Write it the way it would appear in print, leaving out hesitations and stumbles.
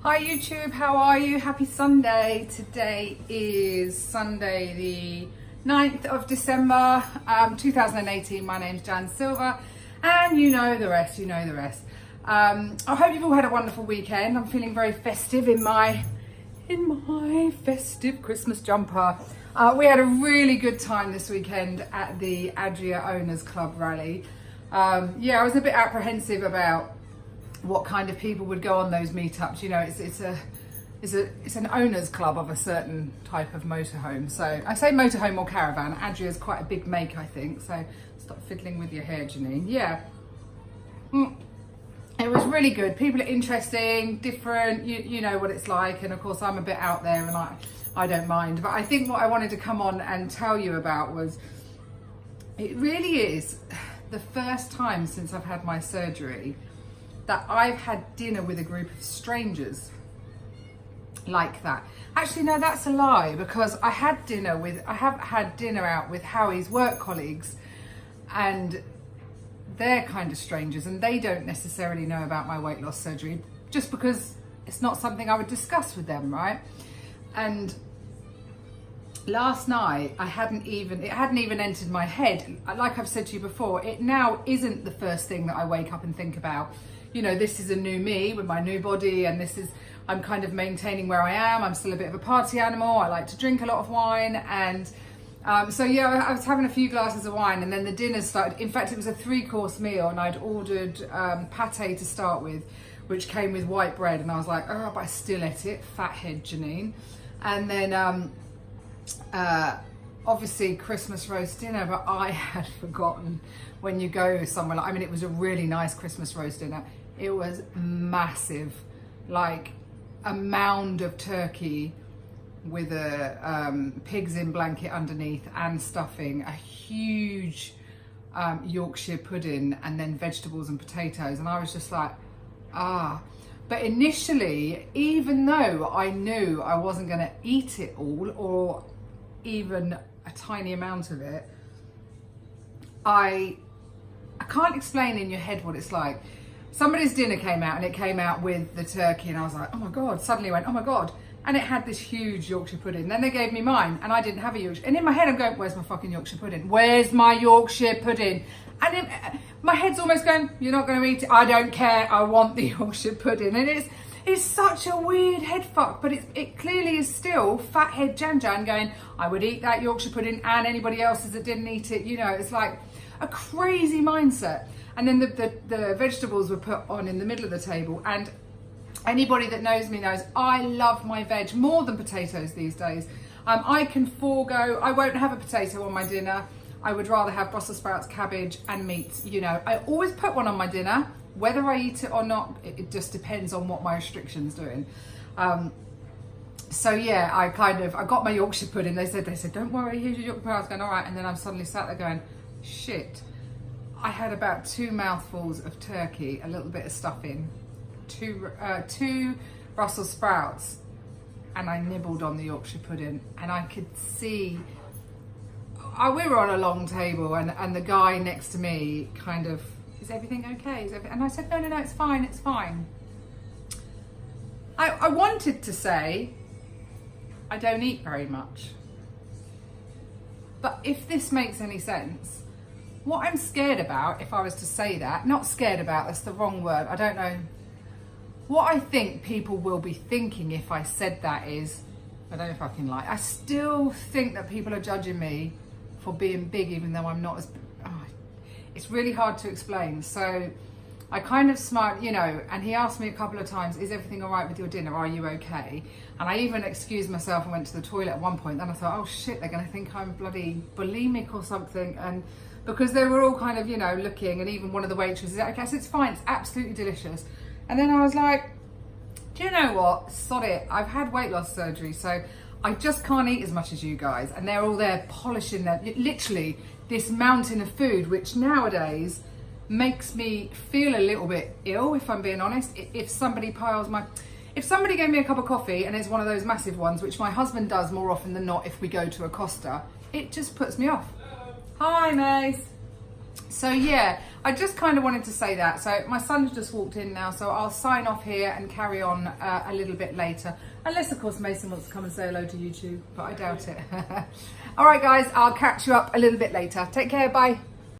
Hi YouTube, how are you? Happy Sunday. Today is Sunday the 9th of December 2018. My name's Jan Silver and you know the rest, I hope you've all had a wonderful weekend. I'm feeling very festive in my festive Christmas jumper. We had a really good time this weekend at the Adria Owners Club rally. I was a bit apprehensive about what kind of people would go on those meetups. You know, it's an owners club of a certain type of motorhome. So I say motorhome or caravan. Adria is quite a big make, I think. So stop fiddling with your hair, Janine. Yeah. It was really good. People are interesting, different, you know what it's like. And of course I'm a bit out there and I don't mind. But I think what I wanted to come on and tell you about was, it really is the first time since I've had my surgery that I've had dinner with a group of strangers like that. Actually, no, that's a lie, because I have had dinner out with Howie's work colleagues and they're kind of strangers and they don't necessarily know about my weight loss surgery just because it's not something I would discuss with them, right? And last night it hadn't even entered my head. Like I've said to you before, it now isn't the first thing that I wake up and think about. You know, this is a new me with my new body, and I'm kind of maintaining where I am. I'm still a bit of a party animal. I like to drink a lot of wine. And so yeah, I was having a few glasses of wine and then the dinner started. In fact, it was a 3-course meal and I'd ordered pate to start with, which came with white bread. And I was like, oh, but I still ate it. Fathead Janine. And then obviously Christmas roast dinner, but I had forgotten when you go somewhere like, I mean, it was a really nice Christmas roast dinner. It was massive, like a mound of turkey with a pigs in blanket underneath and stuffing, a huge Yorkshire pudding, and then vegetables and potatoes. And I was just like, But initially, even though I knew I wasn't going to eat it all or even a tiny amount of it, I can't explain in your head what it's like. Somebody's dinner came out and it came out with the turkey and I was like, oh my God, suddenly went, oh my God. And it had this huge Yorkshire pudding. Then they gave me mine and I didn't have a Yorkshire. And in my head I'm going, where's my fucking Yorkshire pudding? Where's my Yorkshire pudding? And my head's almost going, you're not going to eat it. I don't care, I want the Yorkshire pudding. And it's such a weird head fuck, but it clearly is still fathead Jan going, I would eat that Yorkshire pudding and anybody else's that didn't eat it. You know, it's like a crazy mindset. And then the vegetables were put on in the middle of the table. And anybody that knows me knows I love my veg more than potatoes these days. I can forego, I won't have a potato on my dinner. I would rather have Brussels sprouts, cabbage and meat. You know, I always put one on my dinner, whether I eat it or not. It just depends on what my restrictions doing. So yeah, I got my Yorkshire pudding. They said, don't worry, here's your Yorkshire pudding. I was going, all right. And then I'm suddenly sat there going, shit. I had about 2 mouthfuls of turkey, a little bit of stuffing, two Brussels sprouts, and I nibbled on the Yorkshire pudding. And I could see, we were on a long table and the guy next to me kind of, is everything okay? And I said, no, it's fine, it's fine. I wanted to say, I don't eat very much. But if this makes any sense, what I'm scared about, if I was to say that, not scared about, that's the wrong word, I don't know. What I think people will be thinking if I said that is, I don't fucking lie, I still think that people are judging me for being big even though I'm not as, it's really hard to explain. So I kind of smiled, you know, and he asked me a couple of times, is everything all right with your dinner? Are you okay? And I even excused myself and went to the toilet at one point. Then I thought, oh shit, they're going to think I'm bloody bulimic or something. And because they were all kind of, you know, looking, and even one of the waitresses said, okay, so it's fine, it's absolutely delicious. And then I was like, do you know what? Sod it. I've had weight loss surgery, so I just can't eat as much as you guys. And they're all there polishing literally this mountain of food, which nowadays makes me feel a little bit ill, if I'm being honest. If somebody gave me a cup of coffee and it's one of those massive ones, which my husband does more often than not if we go to a Costa, it just puts me off. Hi, Mace. So yeah, I just kind of wanted to say that. So my son's just walked in now, so I'll sign off here and carry on a little bit later. Unless, of course, Mason wants to come and say hello to YouTube, but I doubt it. All right, guys, I'll catch you up a little bit later. Take care, bye.